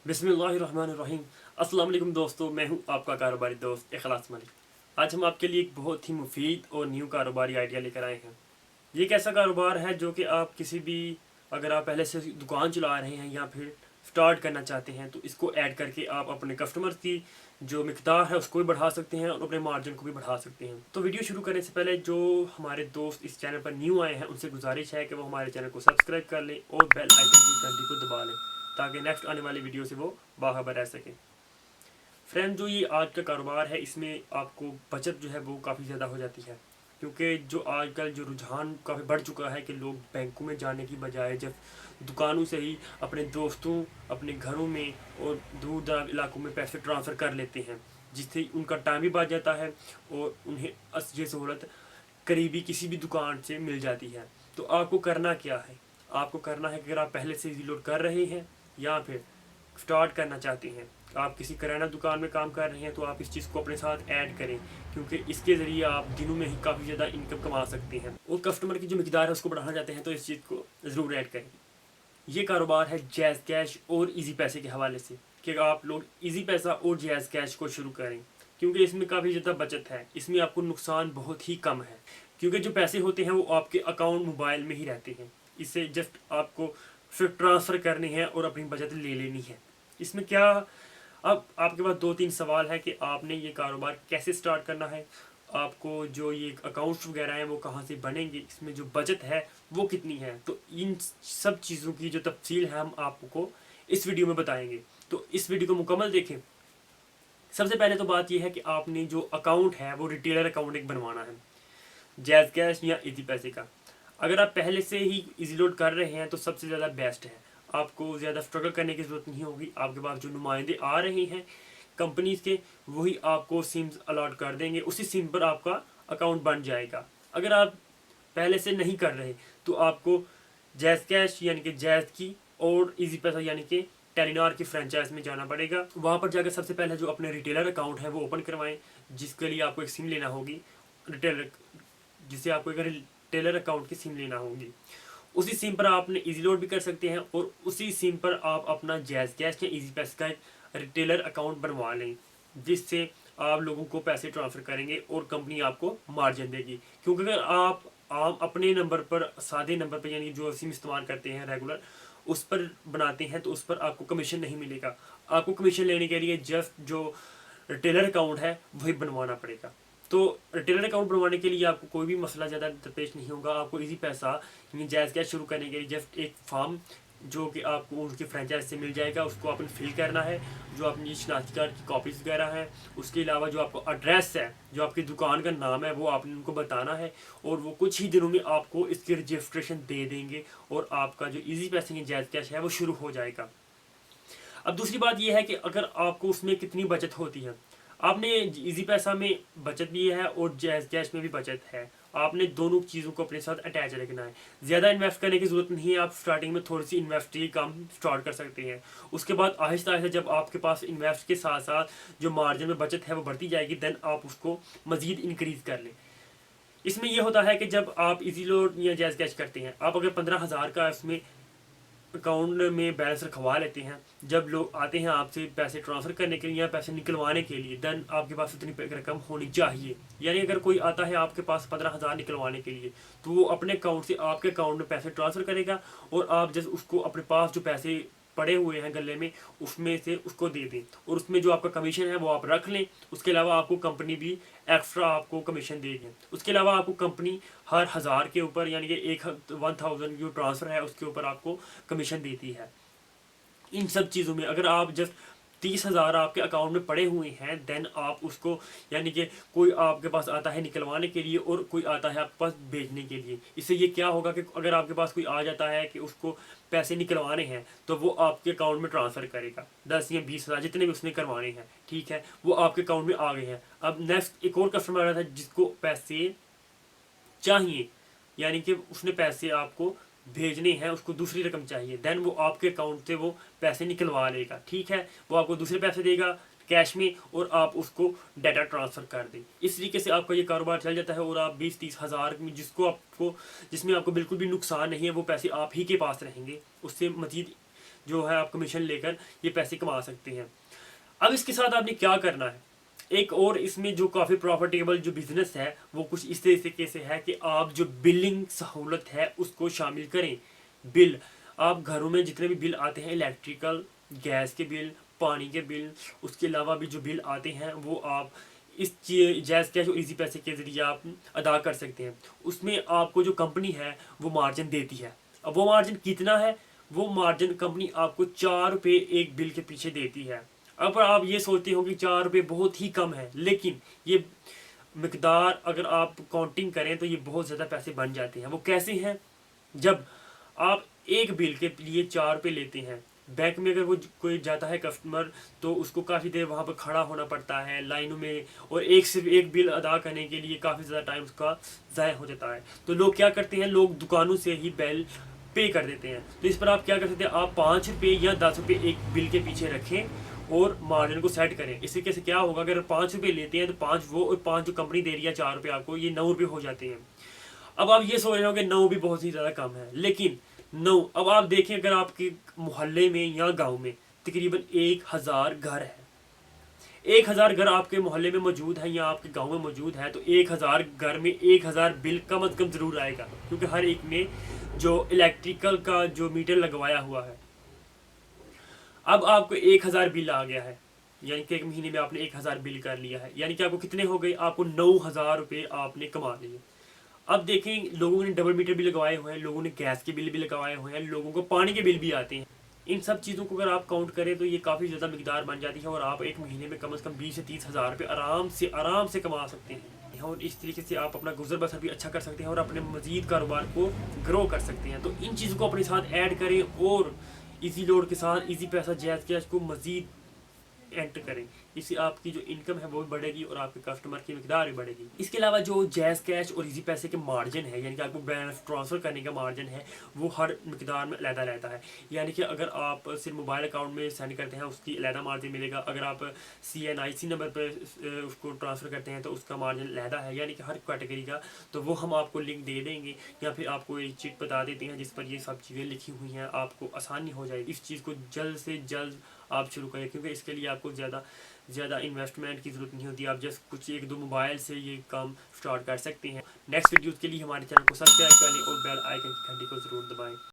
बिस्मिल्लाहिर्रहमानिर्रहीम। अस्सलाम वालेकुम दोस्तों, मैं हूं आपका कारोबारी दोस्त इखलास मलिक। आज हम आपके लिए एक बहुत ही मुफीद और न्यू कारोबारी आइडिया लेकर आए हैं। ये एक ऐसा कारोबार है जो कि आप किसी भी, अगर आप पहले से दुकान चला रहे हैं या फिर स्टार्ट करना चाहते हैं तो इसको ऐड करके आप अपने कस्टमर्स की जो मिकदार है उसको भी बढ़ा सकते हैं और अपने मार्जिन को भी बढ़ा सकते हैं। तो वीडियो शुरू करने से पहले जो हमारे दोस्त इस चैनल पर न्यू आए हैं उनसे गुजारिश है कि वो हमारे चैनल को सब्सक्राइब कर लें और बेल आइकन की घंटी को दबा लें ताकि नेक्स्ट आने वाली वीडियो से वो बाखबर रह सकें। फ्रेंड, जो ये आज का कारोबार है इसमें आपको बचत जो है वो काफ़ी ज़्यादा हो जाती है, क्योंकि जो आजकल जो रुझान काफ़ी बढ़ चुका है कि लोग बैंकों में जाने की बजाय जब दुकानों से ही अपने दोस्तों, अपने घरों में और दूर दराज इलाकों में पैसे ट्रांसफ़र कर लेते हैं, जिससे उनका टाइम भी बच जाता है और उन्हें ये सहूलत करीबी किसी भी दुकान से मिल जाती है। तो आपको करना क्या है? आपको करना है कि अगर आप पहले से रीलोड कर रहे हैं या फिर स्टार्ट करना चाहते हैं, आप किसी किराना दुकान में काम कर रहे हैं, तो आप इस चीज़ को अपने साथ ऐड करें, क्योंकि इसके ज़रिए आप दिनों में ही काफ़ी ज़्यादा इनकम कमा सकते हैं और कस्टमर की जो मिकदार है उसको बढ़ाना चाहते हैं तो इस चीज़ को ज़रूर ऐड करें। ये कारोबार है जैज़ कैश और इजी पैसे के हवाले से, कि आप लोग इजी पैसा और जैज़ कैश को शुरू करें, क्योंकि इसमें काफ़ी ज़्यादा बचत है। इसमें आपको नुकसान बहुत ही कम है, क्योंकि जो पैसे होते हैं वो आपके अकाउंट मोबाइल में ही रहते हैं। इससे जस्ट आपको फिर ट्रांसफ़र करने हैं और अपनी बचत ले लेनी है। इसमें क्या, अब आपके पास दो तीन सवाल है कि आपने ये कारोबार कैसे स्टार्ट करना है, आपको जो ये अकाउंट्स वगैरह हैं वो कहाँ से बनेंगे, इसमें जो बचत है वो कितनी है। तो इन सब चीज़ों की जो तफसील है हम आपको इस वीडियो में बताएंगे, तो इस वीडियो को मुकम्मल देखें। सबसे पहले तो बात यह है कि आपने जो अकाउंट है वो रिटेलर अकाउंट एक बनवाना है, जैज़ कैश या इजी पैसे का। अगर आप पहले से ही इजी लोड कर रहे हैं तो सबसे ज़्यादा बेस्ट है, आपको ज़्यादा स्ट्रगल करने की ज़रूरत नहीं होगी। आपके पास जो नुमाइंदे आ रहे हैं कंपनीज के, वही आपको सिम्स अलॉट कर देंगे, उसी सिम पर आपका अकाउंट बन जाएगा। अगर आप पहले से नहीं कर रहे तो आपको जैज़ कैश यानी कि जैज़ की और इजी पैसा यानी कि टेलीनॉर की फ्रेंचाइज में जाना पड़ेगा। वहाँ पर जाकर सबसे पहले जो अपने रिटेलर अकाउंट है वो ओपन करवाएं, जिसके लिए आपको एक सिम लेना होगी रिटेलर, जिससे आपको एक रिटेलर अकाउंट की सिम लेना होगी। उसी सिम पर आपने इजी लोड भी कर सकते हैं और उसी सिम पर आप अपना जैज़ कैश या इजी पैसे का एक रिटेलर अकाउंट बनवा लें, जिससे आप लोगों को पैसे ट्रांसफ़र करेंगे और कंपनी आपको मार्जिन देगी। क्योंकि अगर आप अपने नंबर पर, सादे नंबर पर यानी जो सिम इस्तेमाल करते हैं रेगुलर, उस पर बनाते हैं तो उस पर आपको कमीशन नहीं मिलेगा। आपको कमीशन लेने के लिए जस्ट जो रिटेलर अकाउंट है वही बनवाना पड़ेगा। तो रिटेलर अकाउंट बनवाने के लिए आपको कोई भी मसला ज़्यादा दरपेश नहीं होगा। आपको इजी पैसा यानी जैज़ कैश शुरू करने के लिए जस्ट एक फॉर्म जो कि आपको उनकी फ्रेंचाइज से मिल जाएगा उसको आपने फिल करना है, जो अपनी शनाख्ती कार्ड की कॉपीज़ वगैरह हैं, उसके अलावा जो आपको एड्रेस है, जो आपकी दुकान का नाम है, वो आपने उनको बताना है और वो कुछ ही दिनों में आपको इसकी रजिस्ट्रेशन दे देंगे और आपका जो इजी पैसे की जैज़ कैश है वो शुरू हो जाएगा। अब दूसरी बात यह है कि अगर आपको उसमें कितनी बचत होती है, आपने इजी पैसा में बचत भी है और जैज़ कैश में भी बचत है, आपने दोनों चीज़ों को अपने साथ अटैच रखना है। ज़्यादा इन्वेस्ट करने की ज़रूरत नहीं है, आप स्टार्टिंग में थोड़ी सी इन्वेस्ट ही कम स्टार्ट कर सकते हैं। उसके बाद आहिस्ता आहिस्ता जब आपके पास इन्वेस्ट के साथ साथ जो मार्जिन में बचत है वो बढ़ती जाएगी, देन आप उसको मज़ीद इंक्रीज़ कर लें। इसमें यह होता है कि जब आप इजी लोड या जैज़ कैश करते हैं, आप अगर 15,000 का इसमें अकाउंट में बैलेंस रखवा लेते हैं, जब लोग आते हैं आपसे पैसे ट्रांसफ़र करने के लिए या पैसे निकलवाने के लिए, देन आपके पास उतनी रकम होनी चाहिए। यानी अगर कोई आता है आपके पास 15,000 निकलवाने के लिए, तो वो अपने अकाउंट से आपके अकाउंट में पैसे ट्रांसफ़र करेगा और आप जब उसको अपने पास जो पैसे पड़े हुए हैं गले में उसमें से उसको दे दें और उसमें जो आपका कमीशन है वो आप रख लें। उसके अलावा आपको कंपनी भी एक्स्ट्रा आपको कमीशन देगी। उसके अलावा आपको कंपनी हर 1000 के ऊपर यानी कि 1000 जो ट्रांसफ़र है उसके ऊपर आपको कमीशन देती है। इन सब चीज़ों में अगर आप जस्ट 30,000 आपके अकाउंट में पड़े हुए हैं, देन आप उसको, यानी कि कोई आपके पास आता है निकलवाने के लिए और कोई आता है आपके पास भेजने के लिए, इससे ये क्या होगा कि अगर आपके पास कोई आ जाता है कि उसको पैसे निकलवाने हैं तो वो आपके अकाउंट में ट्रांसफ़र करेगा 10 या 20,000 जितने भी उसने करवाने हैं, ठीक है, वो आपके अकाउंट में आ गए हैं। अब नेक्स्ट एक और कस्टमर आ रहा था जिसको पैसे चाहिए, यानी कि उसने पैसे आपको भेजने हैं, उसको दूसरी रकम चाहिए, देन वो आपके अकाउंट से वो पैसे निकलवा लेगा, ठीक है, वो आपको दूसरे पैसे देगा कैश में और आप उसको डाटा ट्रांसफ़र कर दें। इस तरीके से आपका ये कारोबार चल जाता है और आप 20-30 हज़ार में जिसमें आपको बिल्कुल भी नुकसान नहीं है, वो पैसे आप ही के पास रहेंगे। उससे मज़ीद जो है आप कमीशन लेकर ये पैसे कमा सकते हैं। अब इसके साथ आपने क्या करना है, एक और इसमें जो काफ़ी प्रॉफिटेबल जो बिज़नेस है वो कुछ इस तरीके से है कि आप जो बिलिंग सहूलत है उसको शामिल करें। बिल, आप घरों में जितने भी बिल आते हैं, इलेक्ट्रिकल, गैस के बिल, पानी के बिल, उसके अलावा भी जो बिल आते हैं वो आप इस जैज़ कैश और इजी पैसे के ज़रिए आप अदा कर सकते हैं। उसमें आपको जो कंपनी है वो मार्जिन देती है। अब वो मार्जिन कितना है, वो मार्जिन कंपनी आपको 4 रुपये एक बिल के पीछे देती है। अब आप ये सोचते हो कि 4 रुपये बहुत ही कम है, लेकिन ये मिकदार अगर आप काउंटिंग करें तो ये बहुत ज़्यादा पैसे बन जाते हैं। वो कैसे हैं, जब आप एक बिल के लिए 4 रुपये लेते हैं, बैंक में अगर वो कोई जाता है कस्टमर तो उसको काफ़ी देर वहाँ पर खड़ा होना पड़ता है लाइनों में, और सिर्फ एक बिल अदा करने के लिए काफ़ी ज़्यादा टाइम उसका ज़ाया हो जाता है। तो लोग क्या करते हैं, लोग दुकानों से ही बिल पे कर देते हैं। तो इस पर आप क्या कर सकते हैं, आप 5 रुपये या 10 रुपये एक बिल के पीछे रखें और मार्जिन को सेट करें। इसी कैसे क्या होगा, अगर 5 रुपये लेते हैं तो 5 वो और 5 जो कंपनी दे रही है 4 रुपये आपको, ये 9 रुपये हो जाते हैं। अब आप ये सोच रहे हो कि 9 भी बहुत ही ज़्यादा कम है, लेकिन 9, अब आप देखें अगर आपके मोहल्ले में या गांव में तकरीबन 1000 घर है, 1000 घर आपके मोहल्ले में मौजूद है या आपके गांव में मौजूद है, तो 1000 घर में 1000 बिल कम अज़ कम ज़रूर आएगा, क्योंकि हर एक में जो इलेक्ट्रिकल का जो मीटर लगवाया हुआ है। अब आपको 1000 बिल आ गया है, यानी कि एक महीने में आपने 1000 बिल कर लिया है, यानी कि आपको कितने हो गए, आपको 9000 रुपये आपने कमा लिए। अब देखें, लोगों ने डबल मीटर भी लगवाए हुए हैं, लोगों ने गैस के बिल भी लगवाए हुए हैं, लोगों को पानी के बिल भी आते हैं। इन सब चीज़ों को अगर आप काउंट करें तो ये काफ़ी ज़्यादा मिकदार बन जाती है, और आप एक महीने में कम से कम 20 से 30 हज़ार रुपये आराम से कमा सकते हैं। और इस तरीके से आप अपना गुजर बसर भी अच्छा कर सकते हैं और अपने मज़ीद कारोबार को ग्रो कर सकते हैं। तो इन चीज़ों को अपने साथ ऐड करें और इजी लोड के साथ इजी पैसा जैज़ कैश को मज़ीद एंटर करें। इससे आपकी जो इनकम है वो भी बढ़ेगी और आपके कस्टमर की मिकदार भी बढ़ेगी। इसके अलावा जो जैज़ कैश और इजी पैसे के मार्जिन है, यानी कि आपको बैलेंस ट्रांसफ़र करने का मार्जिन है, वो हर मिकदार में अलग रहता है। यानी कि अगर आप सिर्फ मोबाइल अकाउंट में सेंड करते हैं उसकी अलग मार्जिन मिलेगा, अगर आप CNIC नंबर पर उसको ट्रांसफ़र करते हैं तो उसका मार्जिन अलग है, यानी कि हर कैटेगरी का। तो वो हम आपको लिंक दे देंगे या फिर आपको एक चिट बता देते हैं जिस पर ये सब चीज़ें लिखी हुई हैं, आपको आसानी हो जाएगी। इस चीज़ को जल्द से जल्द आप शुरू करें, क्योंकि इसके लिए आपको ज़्यादा इन्वेस्टमेंट की ज़रूरत नहीं होती। आप जस्ट कुछ 1-2 मोबाइल से ये काम स्टार्ट कर सकते हैं। नेक्स्ट वीडियोज़ के लिए हमारे चैनल को सब्सक्राइब करें और बेल आइकन की घंटी को ज़रूर दबाएं।